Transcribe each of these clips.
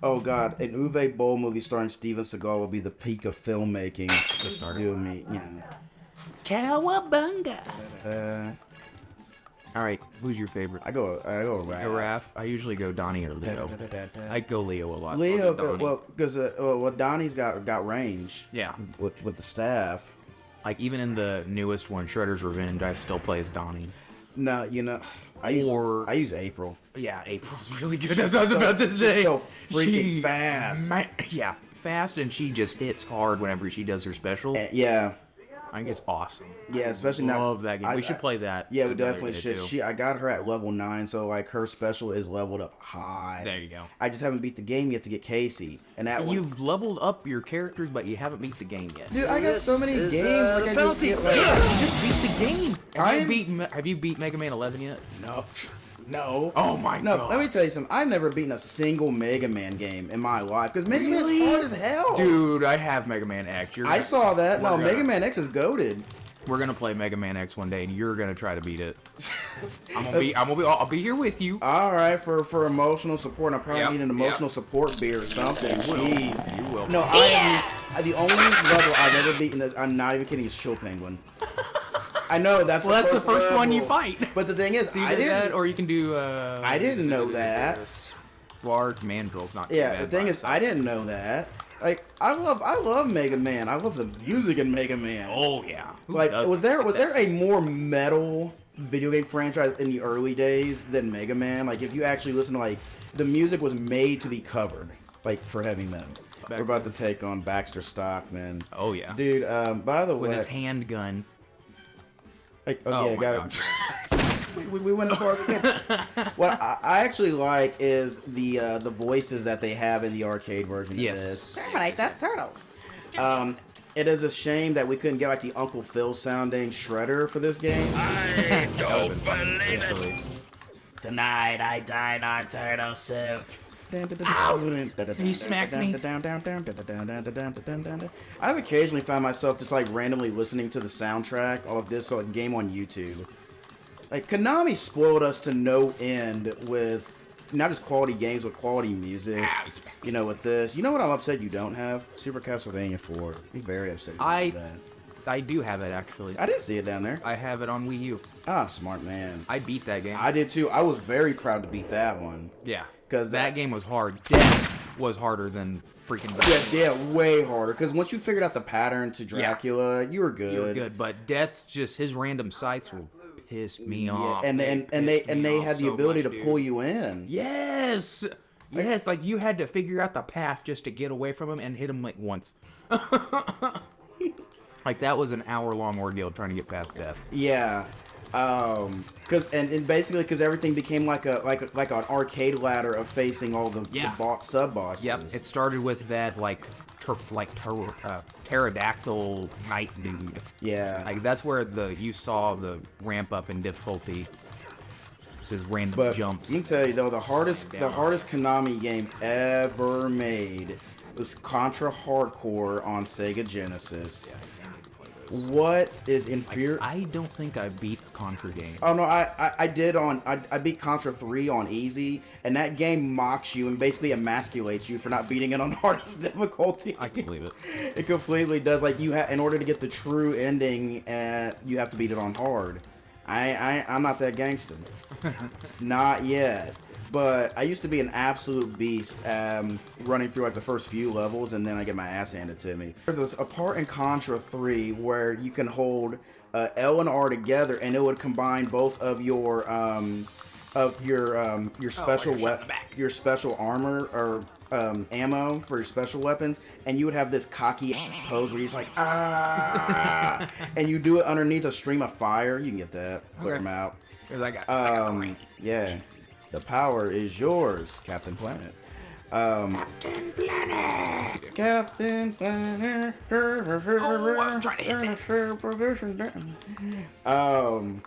Oh God, an Uwe Boll movie starring Steven Seagal will be the peak of filmmaking. Just do me, you know. Cowabunga. Uh, All right, who's your favorite? I go Raph. I usually go Donnie or Leo. I go Leo a lot. Leo, Donnie. well, because Donnie's got range. Yeah. With the staff. Like even in the newest one, Shredder's Revenge, I still play as Donnie. No, you know, I use April. Yeah, April's really good. That's what I was about to say. She's so freaking fast. Yeah, fast, and she just hits hard whenever she does her special. Yeah. I think it's awesome. Yeah, especially now. Love that game. We should play that. Yeah, we definitely should. I got her at level 9, so like her special is leveled up high. There you go. I just haven't beat the game yet to get Casey, and that you've leveled up your characters, but you haven't beat the game yet. Dude, I got so many games. Like I just get like. Yeah, just beat the game. Have you beat Mega Man 11 yet? No. No. Oh my god. No, let me tell you something. I've never beaten a single Mega Man game in my life because Mega Man's hard as hell. Dude, I have Mega Man X. I saw that. No, Mega Man X is goated. We're gonna play Mega Man X one day, and you're gonna try to beat it. I'll be here with you. All right, for emotional support. I probably need an emotional support beer or something. Jeez. You will. No, I am the only level I've ever beaten. I'm not even kidding. Is Chill Penguin. I know that's the first one you fight. But the thing is, I didn't. That, or you can do. I didn't know that. Spark Mandrill's not. Yeah, the thing is, I didn't know that. Like I love Mega Man. I love the music in Mega Man. Oh yeah. Like was there a more metal video game franchise in the early days than Mega Man? Like if you actually listen to like the music was made to be covered like for heavy metal. We're about to take on Baxter Stockman. Oh yeah. Dude, by the way, with his handgun. Like, oh yeah, got it. We went as far as we can. What I actually like is the voices that they have in the arcade version of this. Terminate that turtles. It is a shame that we couldn't get like the Uncle Phil sounding Shredder for this game. I don't believe it. Tonight I dine on turtle soup. Ow! He smacked me. I've occasionally found myself just like randomly listening to the soundtrack of this game on YouTube. Like Konami spoiled us to no end with not just quality games, but quality music. You know, with this. You know what I'm upset you don't have? Super Castlevania 4. I'm very upset you don't have that. I do have it actually. I didn't see it down there. I have it on Wii U. Ah, smart man. I beat that game. I did too. I was very proud to beat that one. Yeah. Because that game was hard. Death was harder than freaking Yeah, way harder. Because once you figured out the pattern to Dracula, you were good. You were good, but Death's just his random sights will piss me off. And they had the ability to pull you in. Yes. Yes, like you had to figure out the path just to get away from him and hit him like once. Like that was an hour-long ordeal trying to get past Death. Yeah. Cause basically because everything became like an arcade ladder of facing all the sub bosses. Yep. It started with that pterodactyl knight dude. Yeah. Like that's where you saw the ramp up in difficulty. His random jumps. You can tell you though the hardest Konami game ever made was Contra Hardcore on Sega Genesis. What is inferior? I don't think I beat a Contra game. Oh no, I did I beat Contra 3 on easy, and that game mocks you and basically emasculates you for not beating it on hardest difficulty. I can believe it. It completely does. Like in order to get the true ending, you have to beat it on hard. I'm not that gangster. Not yet. But I used to be an absolute beast running through like the first few levels, and then I get my ass handed to me. There's a part in Contra 3 where you can hold L and R together, and it would combine both of your special your special armor or ammo for your special weapons, and you would have this cocky pose where you're just like and you do it underneath a stream of fire. You can get that. Clear them out. I got yeah. The power is yours, Captain Planet. Captain Planet. Captain Planet. I'm trying to hit that.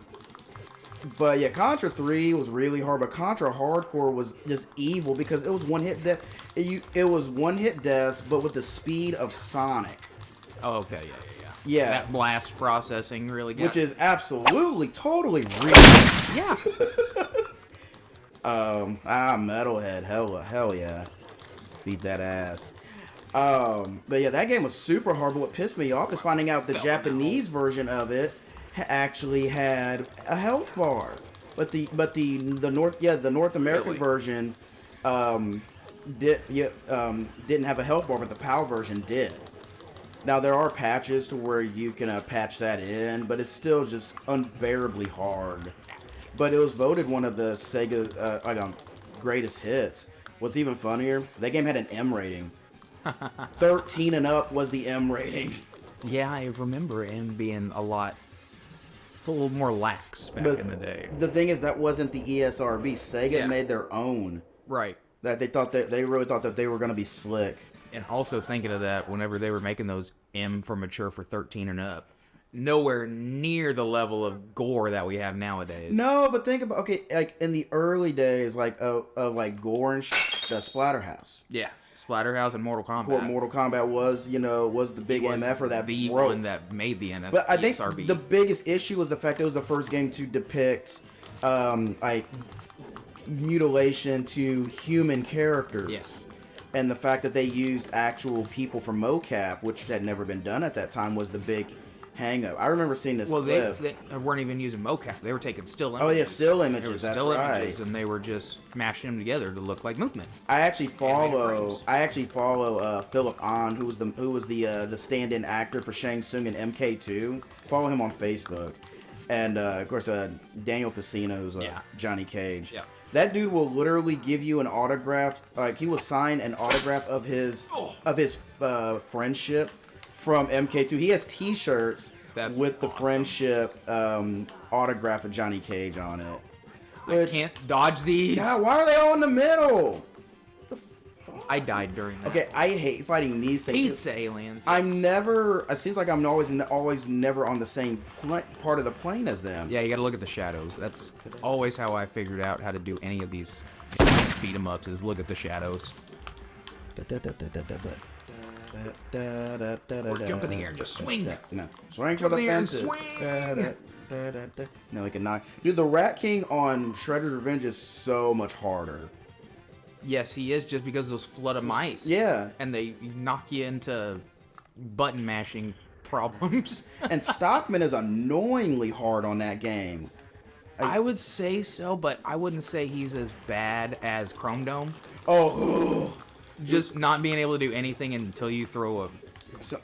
But yeah, Contra 3 was really hard, but Contra Hardcore was just evil because it was one hit death. It was one hit deaths, but with the speed of Sonic. Oh, okay, yeah. Yeah. That blast processing really got... Which is absolutely, totally real. Yeah. Metalhead, hell yeah. Beat that ass. But yeah, that game was super hard. But what pissed me off is finding out the Japanese version of it actually had a health bar, but the North American version didn't have a health bar, but the PAL version did. Now there are patches to where you can patch that in, but it's still just unbearably hard. But it was voted one of the Sega greatest hits. What's even funnier, that game had an M rating. 13 and up was the M rating. Yeah, I remember M being a little more lax back in the day. The thing is, that wasn't the ESRB. Sega made their own. Right. That they really thought that they were going to be slick. And also thinking of that, whenever they were making those M for mature for 13 and up, nowhere near the level of gore that we have nowadays. No, but think about, like in the early days, of gore and the Splatterhouse. Yeah, Splatterhouse and Mortal Kombat. Mortal Kombat was the big MF for that. The one that made the NF. But I think the biggest issue was the fact it was the first game to depict like mutilation to human characters. Yes. And the fact that they used actual people for mocap, which had never been done at that time, was the big hang-up. I remember seeing this clip. They weren't even using mocap. They were taking still images. Oh, yeah, still There were images, that's still right. images, and they were just mashing them together to look like movement. I actually follow Philip Ahn, who was the stand-in actor for Shang Tsung in MK2. Follow him on Facebook. And, of course, Daniel Pacino, who's Johnny Cage. Yeah. That dude will literally give you an autograph. Like, he will sign an autograph of his friendship from MK2. He has T-shirts with the friendship autograph of Johnny Cage on it. I can't dodge these. God, why are they all in the middle? I died during that. Okay, I hate fighting these things. Pizza aliens. I'm never. It seems like I'm always never on the same part of the plane as them. Yeah, you gotta look at the shadows. That's always how I figured out how to do any of these beat 'em ups, is look at the shadows. Or jump in the air and just swing. No, swing for the fences. No, like a knock. Dude, the Rat King on Shredder's Revenge is so much harder. Yes, he is, just because of those flood of mice. Yeah. And they knock you into button mashing problems. And Stockman is annoyingly hard on that game. I would say so, but I wouldn't say he's as bad as Chrome Dome. Oh, just not being able to do anything until you throw a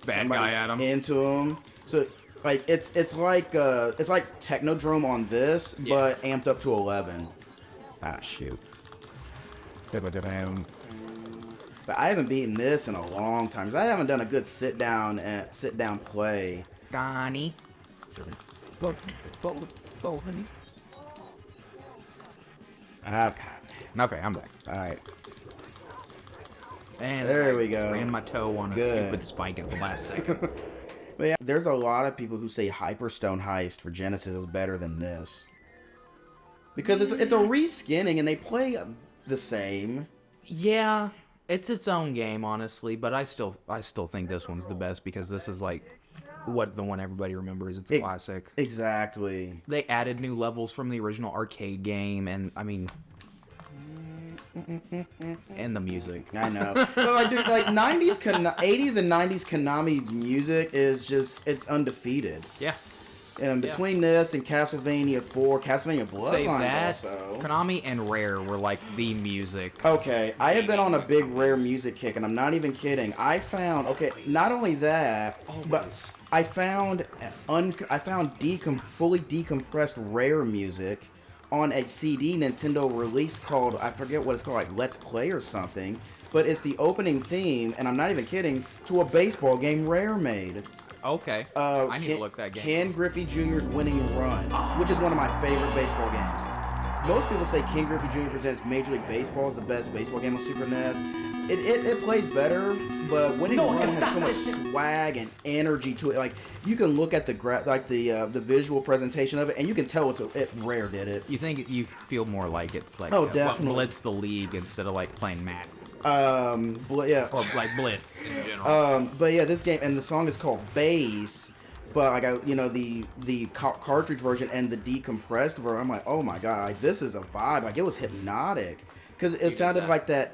bad guy at him. Into him. So like it's like Technodrome on this, but amped up to 11. Ah, shoot. But I haven't beaten this in a long time, because I haven't done a good sit down play. Donnie. Go, honey. Ah, God. Okay, I'm back. All right. And there we go. Ran my toe on a stupid spike at the last second. But yeah, there's a lot of people who say Hyperstone Heist for Genesis is better than this, because it's a reskinning and they play the same. Yeah, it's its own game, honestly, but I still think this one's the best, because this is like the one everybody remembers. It's a classic. Exactly. They added new levels from the original arcade game, and I mean, and the music. I know. But like, dude, like 80s and 90s Konami music is it's undefeated. Yeah. And between this and Castlevania 4, Castlevania Bloodlines also. Konami and Rare were like the music. Okay, I have been on a big Rare music kick, and I'm not even kidding. I found, not only that, but I found fully decompressed Rare music on a CD Nintendo release called, I forget what it's called, like Let's Play or something. But it's the opening theme, and I'm not even kidding, to a baseball game Rare made. Okay. I need to look that game. Ken Griffey Jr.'s Winning Run, which is one of my favorite baseball games. Most people say Ken Griffey Jr. Presents Major League Baseball is the best baseball game on Super NES. It plays better, but Winning Run has so much swag and energy to it. Like, you can look at the visual presentation of it, and you can tell it Rare did it. You think you feel more like it's like definitely. Blitz the League instead of like playing Madden. Yeah. Or like Blitz in general. But yeah, this game, and the song is called Bass, but the cartridge version and the decompressed version, I'm like, oh my god, this is a vibe. Like, it was hypnotic, because it sounded like that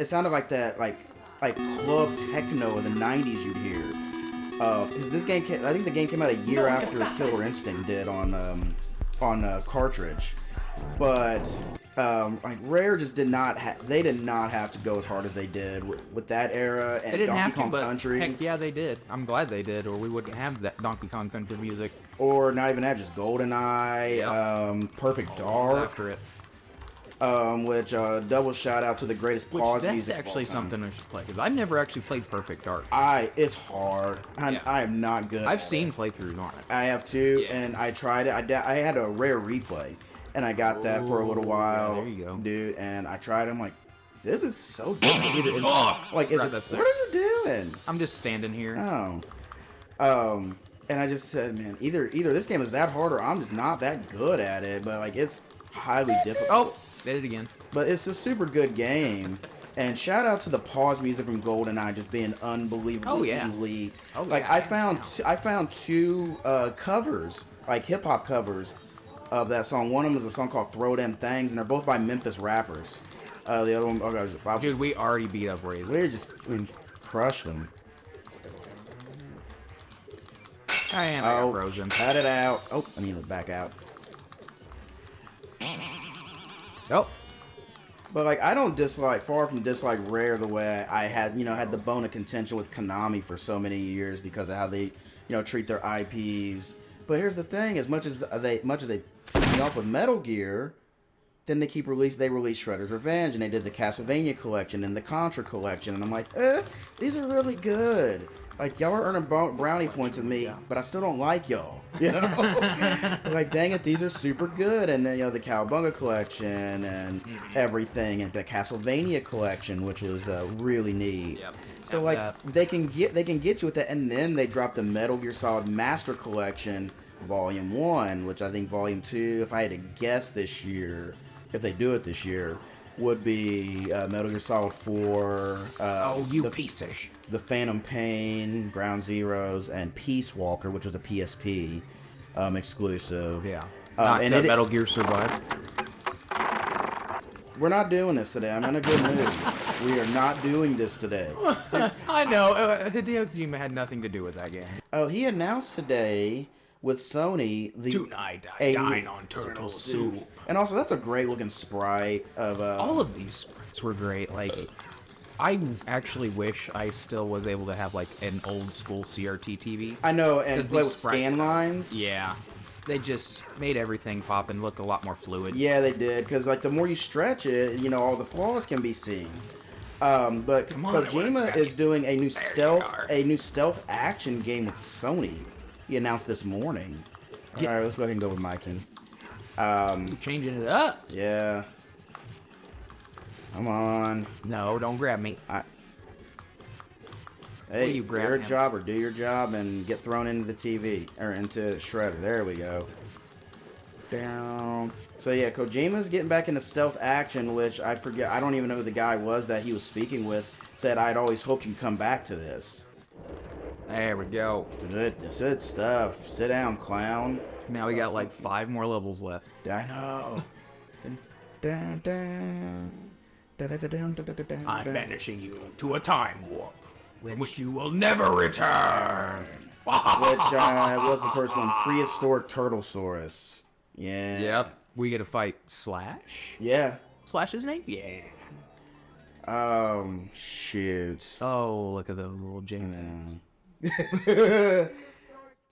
like club techno in the 90s you'd hear. 'Cause this game, I think the game came out a year after Killer Instinct did on cartridge, but like Rare just did not they did not have to go as hard as they did with that era and They didn't Donkey have Kong to, but Country. heck yeah, they did. I'm glad they did, or we wouldn't have that Donkey Kong Country music. Or not even that, just GoldenEye, Perfect Dark, Accurate. which double shout out to the greatest pause That's music. actually of all time. something I should play because I've never actually played Perfect Dark. It's hard. Yeah. I am not good. I've at seen it. playthroughs on it. I have too, Yeah. and I tried it. I had a Rare replay, and I got that for a little while, there you go. dude. And I tried it. I'm like, this is so difficult. Either is like, Right, that's what are you doing? I'm just standing here. And I just said, man, either this game is that hard or I'm just not that good at it. But like, it's highly difficult. Oh, did it again. But it's a super good game. And shout out to the pause music from GoldenEye just being unbelievably elite. Oh, like yeah. I found two covers, like hip hop covers of that song. One of them is a song called "Throw Them Things," and they're both by Memphis rappers. The other one, Dude, we already beat up Razor. we crushed them. I got frozen. Cut it out. Oh, I need to back out. Oh, But like, I don't far from dislike Rare the way I had the bone of contention with Konami for so many years because of how they, treat their IPs. But here's the thing: as much as they piss me off with Metal Gear, then they release Shredder's Revenge, and they did the Castlevania collection and the Contra collection, and I'm like, these are really good. Like, y'all are earning brownie points with me, but I still don't like y'all. Like, dang it, these are super good. And then, the Cowabunga collection and everything, and the Castlevania collection, which was really neat. Yep. So, like, they can get you with that, and then they dropped the Metal Gear Solid Master Collection Volume 1, which I think Volume 2, if I had to guess this year, if they do it this year, would be Metal Gear Solid 4. Piece of shit. The Phantom Pain, Ground Zeroes, and Peace Walker, which was a PSP exclusive. Yeah. And Metal Gear survived. we're not doing this today. I'm in a good mood. We are not doing this today. I know. Hideo Kojima had nothing to do with that game. Oh, he announced today with Sony Tonight I dine on turtle soup. And also, that's a great looking sprite of All of these sprites were great. Like, I actually wish I still was able to have like an old school CRT TV. I know, and 'Cause play these with sprites- scan lines. Yeah, they just made everything pop and look a lot more fluid. Yeah, they did, because like the more you stretch it, all the flaws can be seen. But Kojima is doing a new stealth action game with Sony. He announced this morning. All right, let's go ahead and go with Mikey. Changing it up. Yeah. Come on. No, don't grab me. Hey, you grab your him? job or do your job and get thrown into the TV or into Shredder. There we go. Down. So yeah, Kojima's getting back into stealth action, which I forget. I don't even know who the guy was that he was speaking with. Said I'd always hoped you'd come back to this. There we go. Good stuff. Sit down, clown. Now we got like 5 more levels left. I know. Down, down. I'm banishing you to a time warp, which you will never return. Which was the first one, Prehistoric Turtlesaurus. Yeah. Yep. We get to fight Slash. Yeah. Slash's name? Yeah. Shoot. Oh, look at those little JPEGs.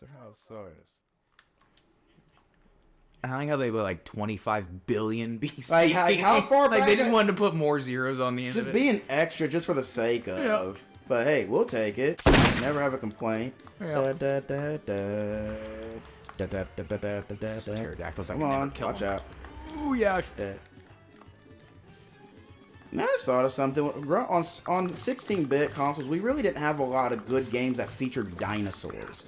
Turtlesaurus. I think how they were like 25 billion BC. Like, how far Like back they just at- wanted to put more zeros on the end Just of it. being extra just for the sake of. Yeah. But hey, we'll take it. Never have a complaint. Yeah. Come Pterodactyls, I can never on, kill watch them. out. Oh yeah. Now I just thought of something. On 16-bit consoles, we really didn't have a lot of good games that featured dinosaurs.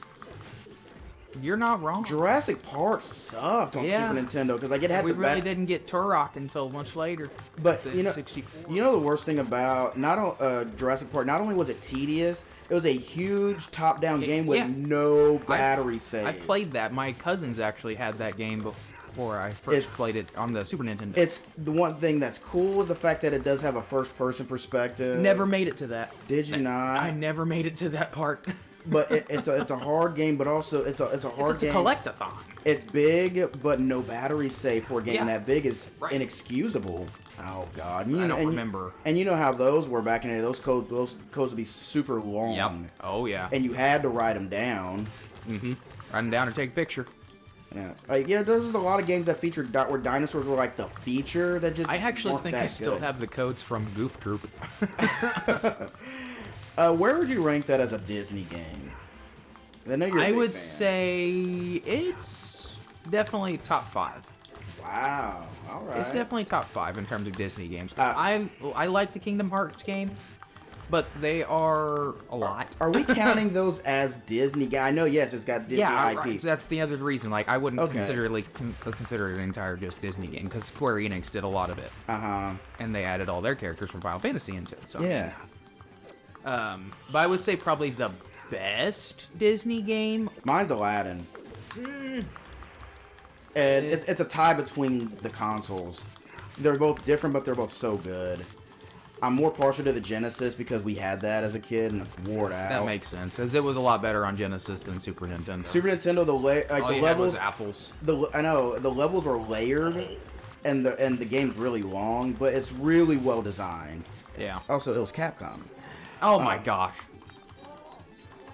You're not wrong. Jurassic Park sucked on Yeah. Super Nintendo because like it had We the really back. didn't get Turok until much later. But The you know, 64. the worst thing about Jurassic Park, not only was it tedious, it was a huge top-down game with Yeah. no battery save. I played that. My cousins actually had that game 64. I first played it on the Super Nintendo. It's the one thing that's cool is the fact that it does have a first-person perspective. Never made it to that. Did you not? I never made it to that part. But it's a hard game, but also it's a hard It's a game. collectathon. It's big, but no battery safe for a game Yeah. that big is Right. inexcusable. Oh God, I don't remember. And you know how those were back in the day. Those codes would be super long. Yep. Oh yeah. And you had to write them down. Mm-hmm. Write them down or take a picture. Yeah. There's a lot of games that featured where dinosaurs were like the feature that just. I actually weren't think that I still good. have the codes from Goof Troop. Where would you rank that as a Disney game? I know you're. A I big would fan. say it's definitely top 5. Wow. All right. It's definitely top 5 in terms of Disney games. Uh, I like the Kingdom Hearts games, but they are a lot. Are we counting those as Disney games? I know, yes, it's got Disney Yeah, IP. right. So that's the other reason. Like, I wouldn't Okay. consider it an entire just Disney game because Square Enix did a lot of it, Uh-huh. and they added all their characters from Final Fantasy into it. So Yeah. but I would say probably the best Disney game. Mine's Aladdin. And it's a tie between the consoles. They're both different, but they're both so good. I'm more partial to the Genesis because we had that as a kid and wore it out. That makes sense, as it was a lot better on Genesis than Super Nintendo. Super Nintendo, all the you had levels, was apples. I know the levels are layered, and the game's really long, but it's really well designed. Yeah. Also, it was Capcom. Oh my gosh.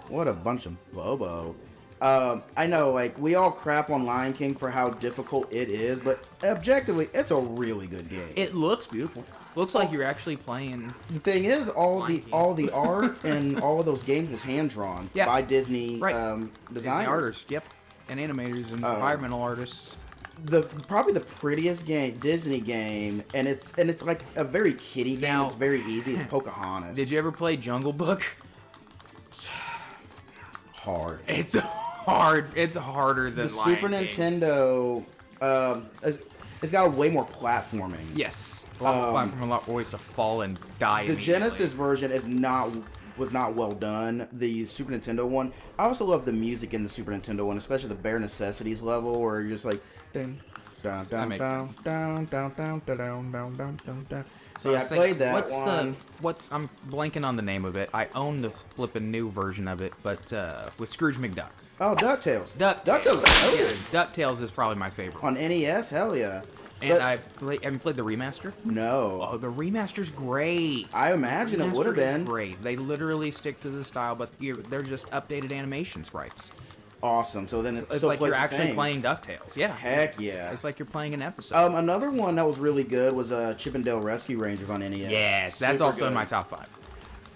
What a bunch of bobo. I know, like, we all crap on Lion King for how difficult it is, but objectively, it's a really good game. It looks beautiful. Looks like you're actually playing. The thing is, all Lion King. the art in all of those games was hand drawn Yeah. by Disney Right. designers. Disney artists, yep, and animators and environmental artists. Probably the prettiest Disney game, and it's like a very kiddie game. Now- It's very easy. It's Pocahontas. Did you ever play Jungle Book? Hard. It's hard. It's harder than The Lion Super King. Nintendo, it's got a way more platforming. Yes, a lot more platform, a lot more ways to fall and die. The immediately. Genesis version was not well done. The Super Nintendo one, I also love the music in the Super Nintendo one, especially the Bare Necessities level, where you're just like, dun, dun, dun, makes dun, sense. dun, dun, dun, dun, dun, dun, dun, dun, dun. So yeah, I was played thinking, that one. I'm blanking on the name of it. I own the flipping new version of it, but with Scrooge McDuck. Oh, DuckTales. DuckTales. Hell yeah. DuckTales is probably my favorite. On NES, hell yeah. And have you played the remaster? No. Oh, the remaster's great. I imagine it would have Remaster is been. great. They literally stick to the style, but they're just updated animation sprites. Awesome. So then It's so like plays you're the actually same. playing DuckTales. Yeah. Heck yeah. It's like you're playing an episode. Another one that was really good was Chip and Dale Rescue Rangers on NES. yes, that's Super also in good. my top 5.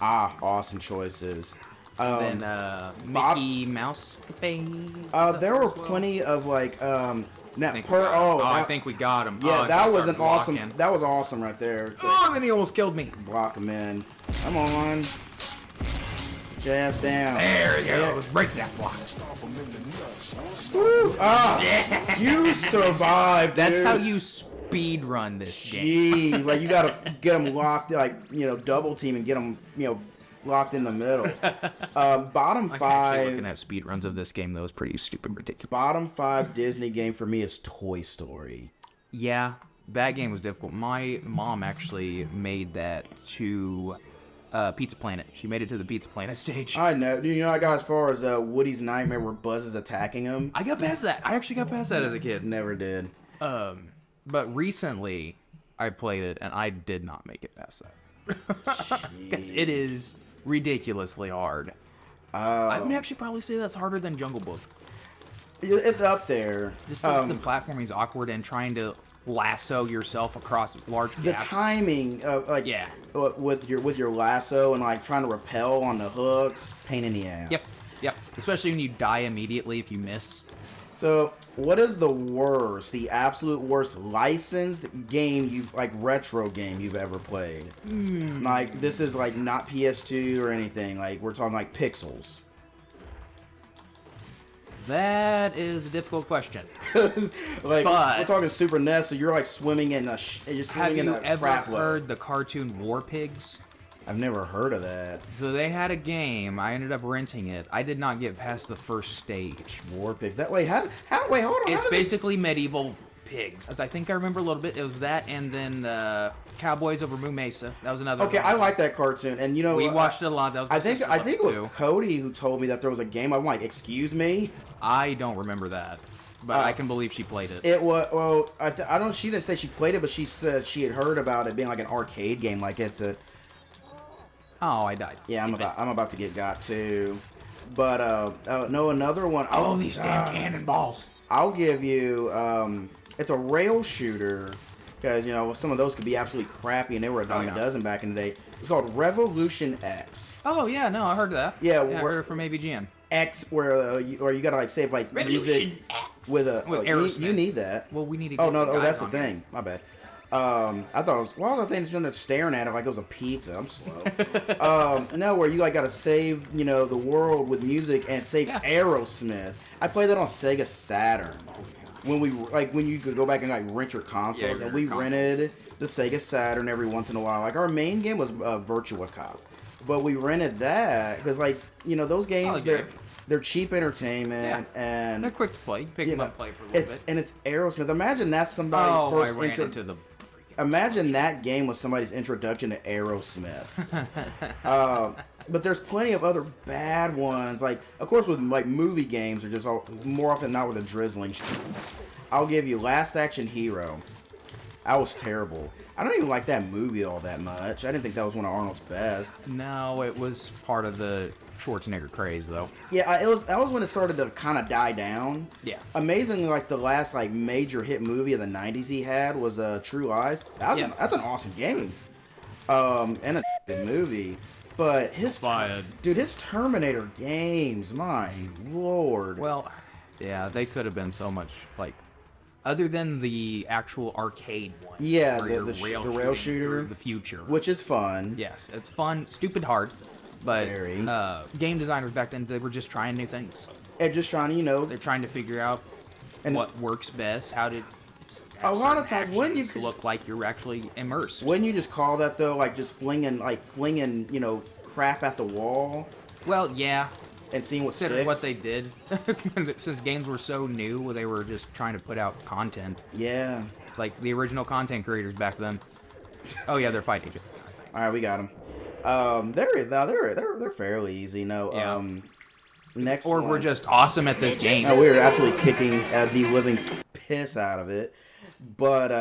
Ah, awesome choices. Then Bob- Mickey Mouse. There were plenty of like I think we got him. yeah, Oh, that he was started an awesome. blocking. That was awesome right there. To Oh, then he almost killed me. block him in. Come on, sit your ass down. There he goes. Break that block. Woo. Ah, you survived. That's dude. how you speed run this game. Jeez, like you gotta get them locked, like double team and get them, locked in the middle. Bottom Actually, five. looking at speed runs of this game though is pretty stupid, ridiculous. Bottom 5 Disney game for me is Toy Story. Yeah, that game was difficult. My mom actually made that to Pizza Planet. She made it to the Pizza Planet stage. I know. I got as far as Woody's Nightmare where Buzz is attacking him. I got past that. I actually got past that as a kid. Never did. But recently, I played it and I did not make it past that. Because it is ridiculously hard. I would actually probably say that's harder than Jungle Book. It's up there. Just because the platforming is awkward and trying to lasso yourself across large The gaps. timing, Yeah. with your lasso and like trying to rappel on the hooks, pain in the ass. Yep. Especially when you die immediately if you miss. So, what is the absolute worst licensed game retro game you've ever played? Like, this is like not PS2 or anything. Like, we're talking like Pixels. That is a difficult question. Like, But- we're talking Super NES, so you're like swimming in a Have you ever crap load. heard the cartoon War Pigs? I've never heard of that. So they had a game. I ended up renting it. I did not get past the first stage. War Pigs. That way, hold on. It's basically medieval pigs. As I think I remember a little bit, it was that, and then Cowboys over Moo Mesa. That was another. Okay, one. I like that cartoon, and you know We watched it a lot. That was my I think sister it was too. Cody who told me that there was a game. I'm like, excuse me. I don't remember that, but I can believe she played it. It was well. I don't. She didn't say she played it, but she said she had heard about it being like an arcade game. Like it's a. Oh, I died. Yeah, I'm about to get got too, but no, another one. Oh, these damn cannonballs. I'll give you. It's a rail shooter, because you know some of those could be absolutely crappy, and they were a dime a dozen back in the day. It's called Revolution X. Oh yeah, no, I heard that. Yeah, I heard it from AVGN. X, where you gotta like save like music X. with Aerosmith. you need that. Well, we need to. Oh get no, the that's guys the on thing. My bad. I thought it was. Well, the thing is, staring at it like it was a pizza. I'm slow. No, where you like gotta save, you know, the world with music and save Aerosmith. I played that on Sega Saturn. When you could go back and like rent your consoles, and we rented the Sega Saturn every once in a while. Like our main game was Virtua Cop, but we rented that because like you know those games they're cheap entertainment and they're quick to play. You can pick them up, play for a little bit. And it's Aerosmith. Imagine that's somebody's first intro to the. Imagine that game was somebody's introduction to Aerosmith. But there's plenty of other bad ones. Like, of course, with like movie games, are just more often than not with a drizzling. I'll give you Last Action Hero. That was terrible. I don't even like that movie all that much. I didn't think that was one of Arnold's best. No, it was part of the Schwarzenegger craze, though. Yeah, that was when it started to kind of die down. Yeah. Amazingly, like the last like major hit movie of the '90s he had was True Lies. That's an awesome game, and a good movie. But his Terminator games, my lord. Well, yeah, they could have been so much like. Other than the actual arcade one. Yeah, the rail shooter. The future. Which is fun. Yes, it's fun. Stupid hard. But Very. Game designers back then, they were just trying new things. And just trying to, you know. They're trying to figure out what works best, how to... A lot of times when you look like you're actually immersed. Wouldn't you just call that, though, like just flinging, you know, crap at the wall? Well, yeah. And seeing what Considering sticks. what they did, since games were so new, they were just trying to put out content. Yeah. It's like the original content creators back then. Oh yeah, they're fighting. All right, we got them. They're fairly easy. No. Yeah. Next. Or one. we're just awesome at this game. No, we were absolutely kicking the living piss out of it. But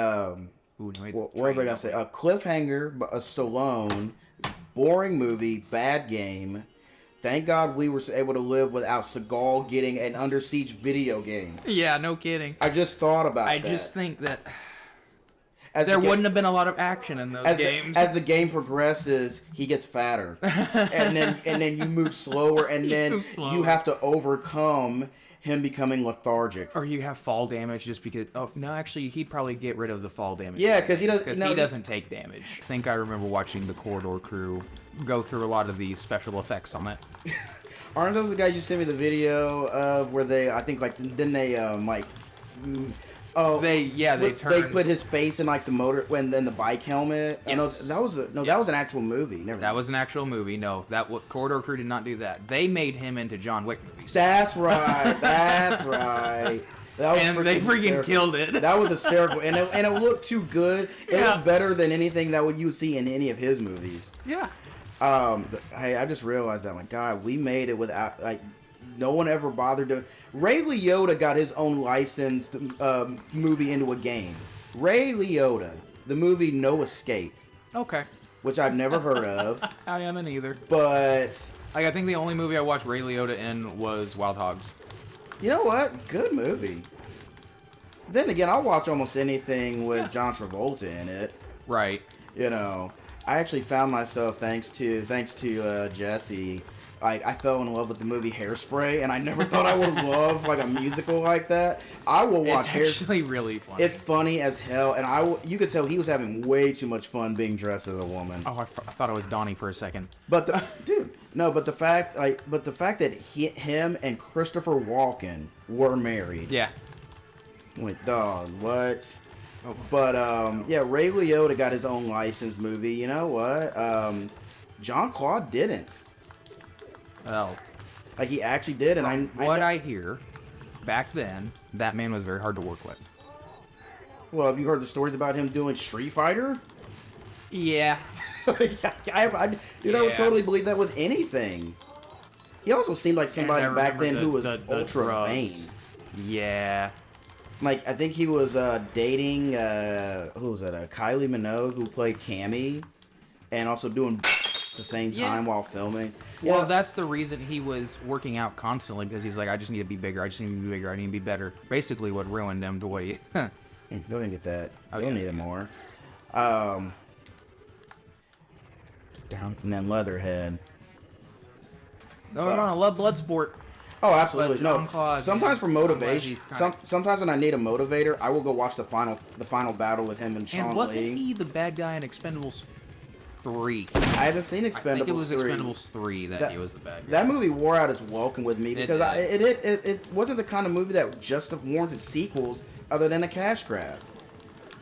what was I gonna say? A cliffhanger, a Stallone, boring movie, bad game. Thank God we were able to live without Seagal getting an Under Siege video game. Yeah, no kidding. I just thought about that. I just think that as there wouldn't have been a lot of action in those games. As the game progresses, he gets fatter, and then you move slower, and then you have to overcome him becoming lethargic. Or you have fall damage just because. Oh no, actually, he'd probably get rid of the fall damage. Yeah, because he doesn't. He doesn't take damage. I think I remember watching the Corridor Crew go through a lot of the special effects on it. Aren't those the guys you sent me the video of where they? I think like then they like. Oh, they turned. They put his face in like the motor when then the bike helmet. Yes. That was that was an actual movie. That was an actual movie. No, Corridor Crew did not do that. They made him into John Wick movies. That's right. That's right. That was and they freaking killed it. That was hysterical, and it looked too good. It looked better than anything that you would see in any of his movies. Yeah. Hey, I just realized that. My God, we made it without like. No one ever bothered to. Ray Liotta got his own licensed movie into a game. Ray Liotta, the movie No Escape. Okay. Which I've never heard of. I haven't either. But I think the only movie I watched Ray Liotta in was Wild Hogs. You know what? Good movie. Then again, I'll watch almost anything with John Travolta in it. Right. You know, I actually found myself thanks to Jesse. I fell in love with the movie Hairspray, and I never thought I would love like a musical like that. I will watch Hairspray. It's actually really funny. It's funny as hell, and you could tell he was having way too much fun being dressed as a woman. Oh, I thought it was Donnie for a second. But the fact that him and Christopher Walken were married. Yeah. I'm like, dog, what? Oh. But Ray Liotta got his own licensed movie. You know what? Jean-Claude didn't. Oh. Like, he actually did, and I hear, back then, that man was very hard to work with. Well, have you heard the stories about him doing Street Fighter? Yeah. I would totally believe that with anything. He also seemed like somebody back then who was ultra vain. Yeah. Like, I think he was dating, who was that? Kylie Minogue, who played Cammy, and also doing at the same time while filming. Well, that's the reason he was working out constantly, because he's like, I just need to be bigger. I just need to be bigger. I need to be better. Basically, what ruined him to what he. Go ahead and get that. You'll need it more. Down and then Leatherhead. No, I love Bloodsport. Oh, absolutely. No. Claude, sometimes for motivation, sometimes when I need a motivator, I will go watch the final battle with him and Sean And wasn't Lee. he the bad guy in Expendables 3? I haven't seen Expendables 3. I think it was Expendables 3 that he was the bad guy. That movie wore out its welcome with me because it wasn't the kind of movie that just warranted sequels other than a cash grab.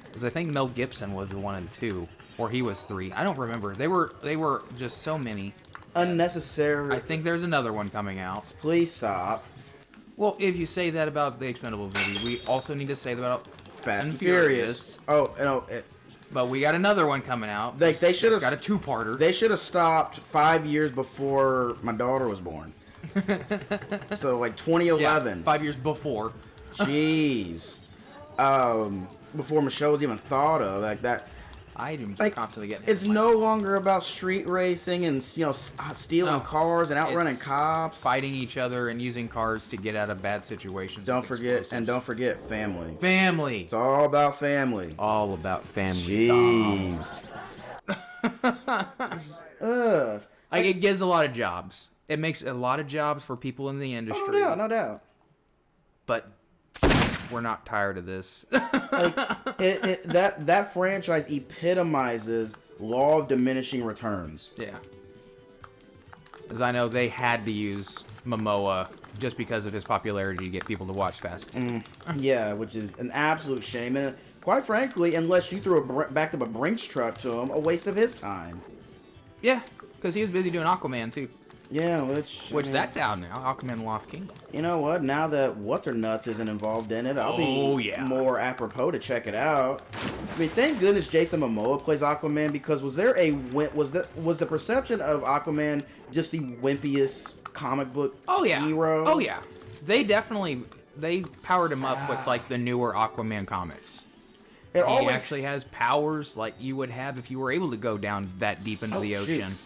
Because I think Mel Gibson was the 1 and 2, or he was 3. I don't remember. They were just so many. Unnecessary. I think there's another one coming out. Please stop. Well, if you say that about the Expendables movie, we also need to say that about Fast and Furious. Oh, no. But we got another one coming out. They should have got a 2-parter. They should have stopped 5 years before my daughter was born. So like 2011. Yeah, 5 years before. Jeez. Before Michelle was even thought of like that. I'm just like, constantly getting. It's no longer about street racing and stealing cars and outrunning cops, fighting each other and using cars to get out of bad situations. Don't forget family. Family. It's all about family. All about family. Jeez. Like it gives a lot of jobs. It makes a lot of jobs for people in the industry. Oh, no doubt. But we're not tired of this. Like that franchise epitomizes law of diminishing returns. Yeah. As I know, they had to use Momoa just because of his popularity to get people to watch Fast. Yeah, which is an absolute shame. And quite frankly, unless you threw backed up a Brinks truck to him, a waste of his time. Yeah, because he was busy doing Aquaman, too. Yeah, which that's out now. Aquaman Lost Kingdom. You know what? Now that What's-Her-Nuts isn't involved in it, I'll be more apropos to check it out. I mean, thank goodness Jason Momoa plays Aquaman, because was the perception of Aquaman just the wimpiest comic book hero? Oh yeah. They powered him up with like the newer Aquaman comics. He actually has powers like you would have if you were able to go down that deep into the ocean.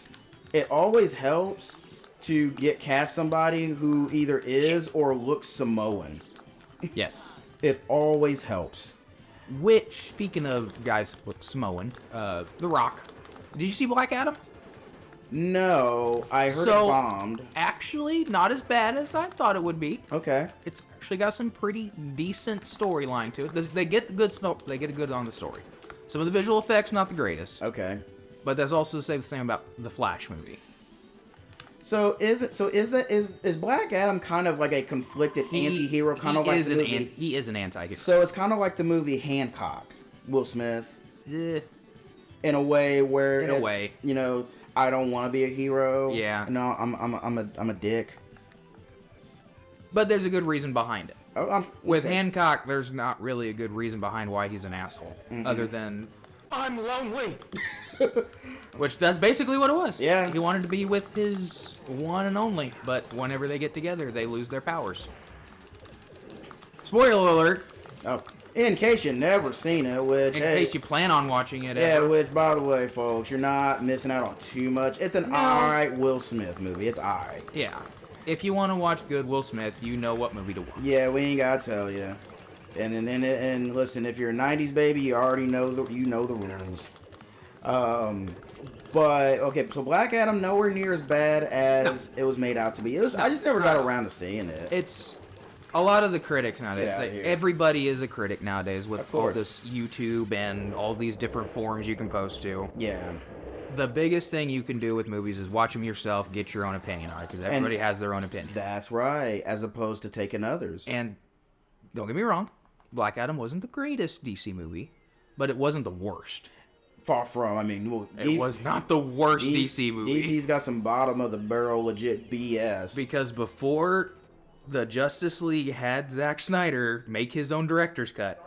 It always helps to cast somebody who either is or looks Samoan. Yes. It always helps. Which, speaking of guys look Samoan, The Rock. Did you see Black Adam? No, I heard it bombed. Actually, not as bad as I thought it would be. Okay. It's actually got some pretty decent storyline to it. They get good on the story. Some of the visual effects not the greatest. Okay. But that's also to say the same about the Flash movie. So is Black Adam kind of like a conflicted anti-hero, kind of like the movie? He is an anti-hero. So it's kind of like the movie Hancock, Will Smith. Yeah. In a way where I don't want to be a hero. Yeah. No, I'm a dick. But there's a good reason behind it. With Hancock, there's not really a good reason behind why he's an asshole, other than I'm lonely. Which that's basically what it was. Yeah. He wanted to be with his one and only, but whenever they get together, they lose their powers. Spoiler alert. Oh, in case you never seen it, which in case you plan on watching it. Yeah, which by the way, folks, you're not missing out on too much. It's an alright Will Smith movie. It's alright. Yeah. If you want to watch good Will Smith, you know what movie to watch. Yeah, we ain't gotta tell you. And listen, if you're a '90s baby, you already know the rules. But okay, so Black Adam nowhere near as bad as it was made out to be. I just never got around to seeing it. It's a lot of the critics nowadays. Everybody is a critic nowadays with all this YouTube and all these different forums you can post to. Yeah. The biggest thing you can do with movies is watch them yourself, get your own opinion on it, because everybody has their own opinion. That's right, as opposed to taking others. And don't get me wrong, Black Adam wasn't the greatest DC movie, but it wasn't the worst. Far from. I mean, it was not the worst DC movie. DC's got some bottom of the barrel legit BS. Because before the Justice League had Zack Snyder make his own director's cut,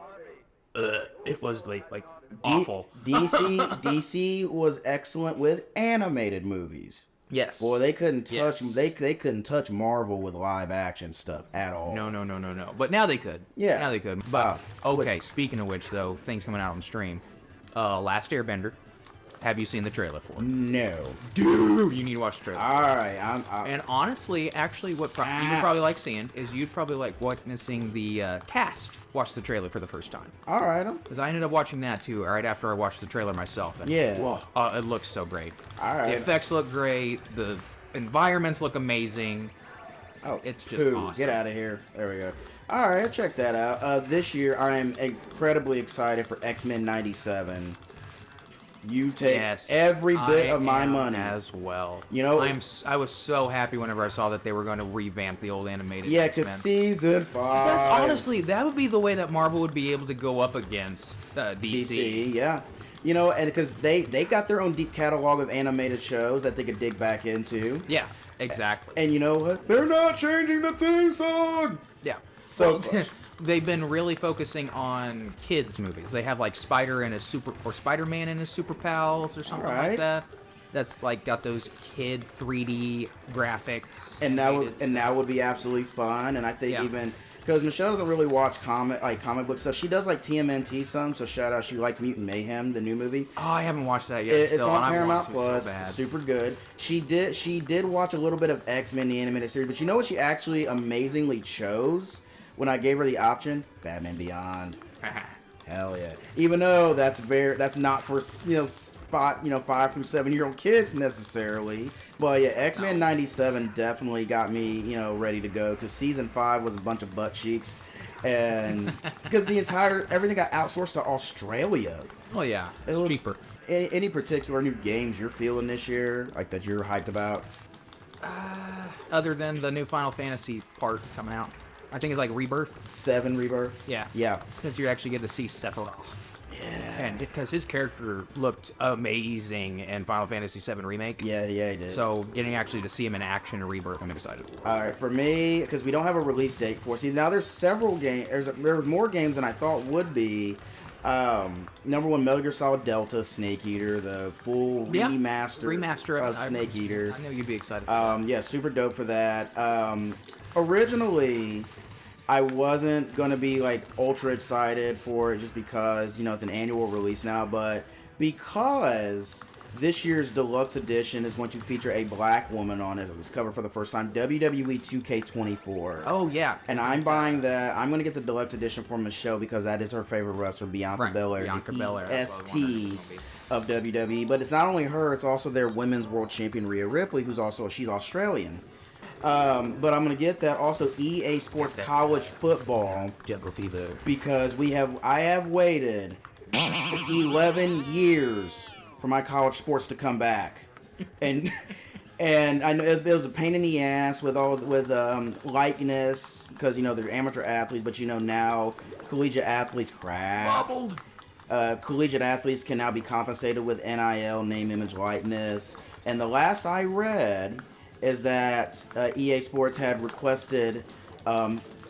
it was like awful. DC was excellent with animated movies. Yes. Boy, they couldn't touch Yes. they couldn't touch Marvel with live action stuff at all. No. But now they could. Yeah. Now they could. But okay, speaking of which, though, things coming out on stream. Last Airbender. Have you seen the trailer for it? No. Dude, you need to watch the trailer. All right, And honestly, actually, what you would probably like seeing is you'd probably like witnessing the cast watch the trailer for the first time. all right. Because I ended up watching that too, right after I watched the trailer myself. And, Yeah. whoa, it looks so great. All right. The effects look great. The environments look amazing. Oh, It's just awesome. Get out of here. There we go. All right, check that out. This year, I am incredibly excited for X-Men 97. You take every bit of my money as well. You know, I was so happy whenever I saw that they were going to revamp the old animated. Yeah, X-Men. because season 5. That's honestly, that would be the way that Marvel would be able to go up against DC. Yeah. You know, and because they got their own deep catalog of animated shows that they could dig back into. Yeah, exactly. And you know what? They're not changing the theme song. Yeah. So well, they've been really focusing on kids movies. They have like Spider-Man and his Super Pals or something like that. That's like got those kid 3D graphics. And that would be absolutely fun. And I think even because Michelle doesn't really watch comic book stuff, she does like TMNT some. So shout out, she likes Mutant Mayhem, the new movie. Oh, I haven't watched that yet. It's on Paramount Plus. Super good. She did watch a little bit of X-Men the animated series, but you know what she actually amazingly chose when I gave her the option? Batman Beyond. Hell yeah. Even though that's not for 5 through 7 year old kids necessarily. But yeah, X-Men 97 definitely got me, ready to go, because season 5 was a bunch of butt cheeks. And because everything got outsourced to Australia. Oh yeah, it's cheaper. Any particular new games you're feeling this year, like that you're hyped about? Other than the new Final Fantasy part coming out. I think it's like Rebirth. 7 Rebirth? Yeah. Yeah. Because you actually get to see Sephiroth. Yeah. And because his character looked amazing in Final Fantasy VII Remake. Yeah, he did. So getting actually to see him in action in Rebirth, I'm excited for. All right, for me, because we don't have a release date for. See, now there's several games. There's more games than I thought would be. Number 1, Metal Gear Solid Delta, Snake Eater, the full remaster of Snake Eater. I know you'd be excited for that. Yeah, super dope for that. Originally, I wasn't going to be like ultra excited for it just because, it's an annual release now, but because this year's deluxe edition is going to feature a black woman on it. It was covered for the first time, WWE 2K24. Oh, yeah. And I'm buying that. I'm going to get the deluxe edition for Michelle because that is her favorite wrestler, Bianca Belair. Bianca Belair. EST of WWE. But it's not only her, it's also their women's world champion, Rhea Ripley, she's Australian. But I'm going to get that. Also, EA Sports College Football. Jungle Fever. Because I have waited 11 years for my college sports to come back, and I know it was a pain in the ass with likeness, because they're amateur athletes, but now collegiate athletes Bubbled. Collegiate athletes can now be compensated with NIL, name, image, likeness, and the last I read is that EA Sports had requested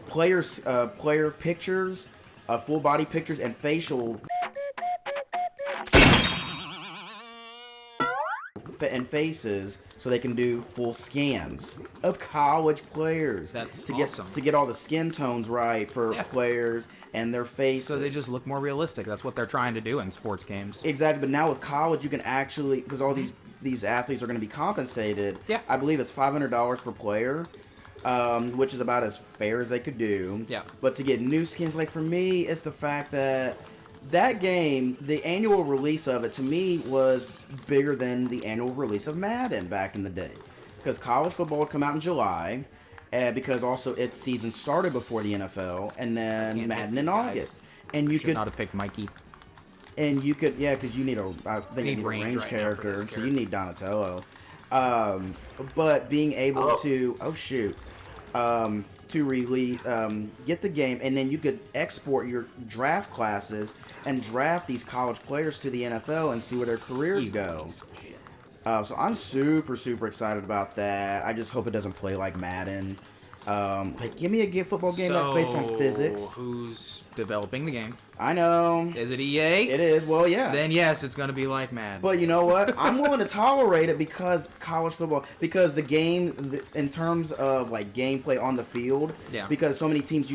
player pictures, full body pictures, and facial and faces, so they can do full scans of college players. That's awesome. To get all the skin tones right for players and their faces. So they just look more realistic. That's what they're trying to do in sports games. Exactly, but now with college, you can actually, because all these athletes are going to be compensated. Yeah. I believe it's $500 per player, which is about as fair as they could do. Yeah. But to get new skins, like for me, it's the fact that game, the annual release of it, to me, was bigger than the annual release of Madden back in the day. Because college football would come out in July, because also its season started before the NFL, and then Madden in August. And you could not have picked Mikey. And you could, because you need I think you need a range character, so you need Donatello. But being able to really get the game, and then you could export your draft classes and draft these college players to the NFL and see where their careers go. So I'm super, super excited about that. I just hope it doesn't play like Madden. Like, give me a football game that's based on physics. Who's developing the game? I know. Is it EA? It is. Well, yeah. Then yes, it's gonna be like Madden. But you know what? I'm willing to tolerate it because college football, because the game, in terms of like gameplay on the field, Yeah. because so many teams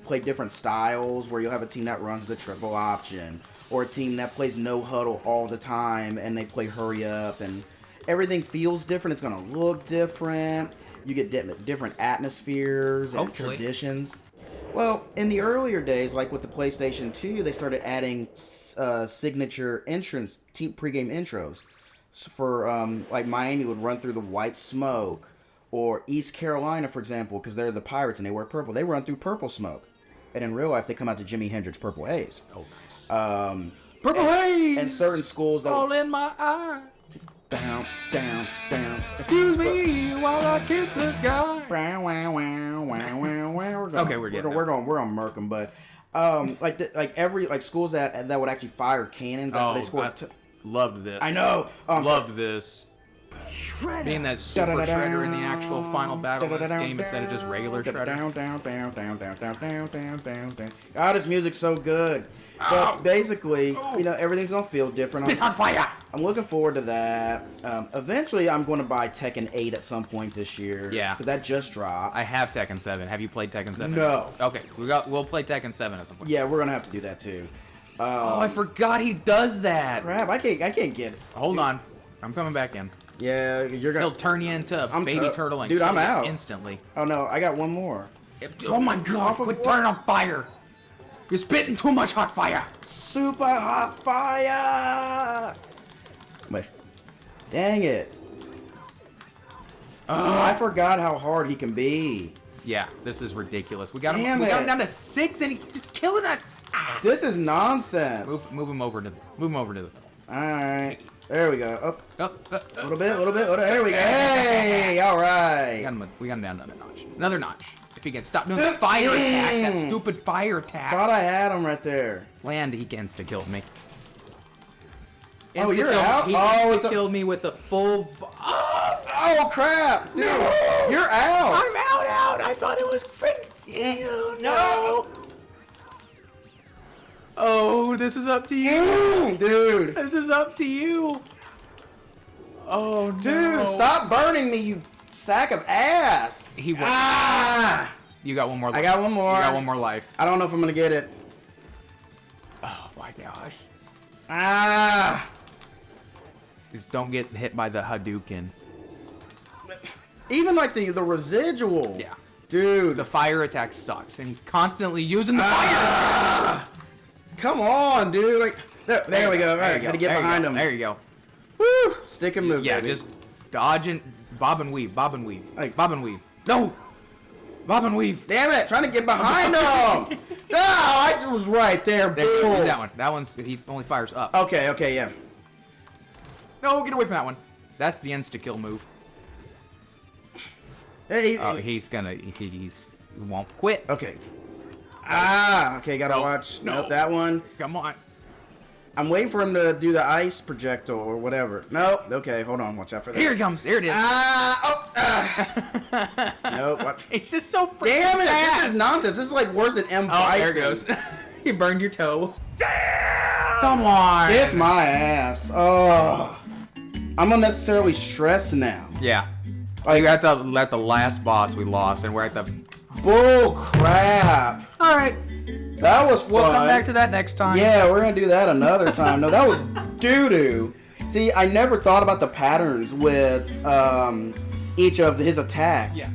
play different styles, where you'll have a team that runs the triple option, or a team that plays no huddle all the time, and they play hurry up, and everything feels different. It's gonna look different. You get different atmospheres and traditions. Well, in the earlier days, like with the PlayStation 2, they started adding signature entrance, pregame intros. So for like Miami would run through the white smoke, or East Carolina, for example, because they're the Pirates and they wear purple. They run through purple smoke, and in real life they come out to Jimi Hendrix Purple Haze. Oh, nice. Purple Haze. And certain schools that all in my eye. Down. Excuse me while I kiss the sky. Okay, we're gonna murk them, but like schools that would actually fire cannons after they scored. Loved this. I know. Loved this. Being that super shredder in the actual final battle of this game instead of just regular shredder. God, this music's so good. But basically, everything's gonna feel different. Spit on fire! I'm looking forward to that. Eventually, I'm going to buy Tekken 8 at some point this year. Yeah, because that just dropped. I have Tekken 7. Have you played Tekken 7? No. Okay, we'll play Tekken 7 at some point. Yeah, we're gonna have to do that too. I forgot he does that. Crap, I can't get it. Hold on, I'm coming back in. Yeah, you're gonna. He'll turn you into a baby turtle and dude, kill I'm you out instantly. Oh no, I got one more. Oh my god! Quit turning on fire! You're spitting too much hot fire. Super hot fire! Wait, dang it! I forgot how hard he can be. Yeah, this is ridiculous. We got him. Damn We got him it. down to 6, and he's just killing us. This is nonsense. Move him over to the. All right, there we go. Up, Up. a little bit. There we go. Hey, all right. We got him down another notch. If he can stop doing the fire attack, that stupid fire attack. Thought I had him right there. Land, he insta-killed me. Oh, you're out? He insta-killed me with a full... Oh, crap. Dude, no. You're out. I'm out. I thought it was... No. Oh, this is up to you. Dude. This is up to you. Oh, no. Dude, stop burning me, you sack of ass. You got one more life. I got one more. You got one more life. I don't know if I'm going to get it. Oh, my gosh. Just don't get hit by the Hadouken. Even like the residual. Yeah. Dude. The fire attack sucks, and he's constantly using the fire. Come on, dude. Like, there we go. All right, gotta get behind him. There you go. Woo! Stick and move, Yeah, baby. just dodge and bob and weave. Hey. Bob and weave. No! Bob and weave. Damn it! Trying to get behind him. No, I was right there. There, Boom. use that one. That one's he only fires up. Okay, yeah. No, get away from that one. That's the insta-kill move. Hey, He's gonna. He won't quit. okay. Okay, gotta watch. No. Nope, that one. Come on. I'm waiting for him to do the ice projectile or whatever. Nope. Okay, hold on. Watch out for that. Here he comes. Here it is. Nope. What? It's just so freaking Damn it! fast. This is nonsense. This is like worse than M. Oh, Bison. there it goes. You burned your toe. Come on. Kiss my ass. Oh. I'm unnecessarily stressed now. Yeah. Like at the last boss we lost, and we're at the. Bull crap. All right. That was fun. We'll come back to that next time. Yeah, we're gonna do that another time. No, that was doo-doo. See, I never thought about the patterns with each of his attacks. Yeah.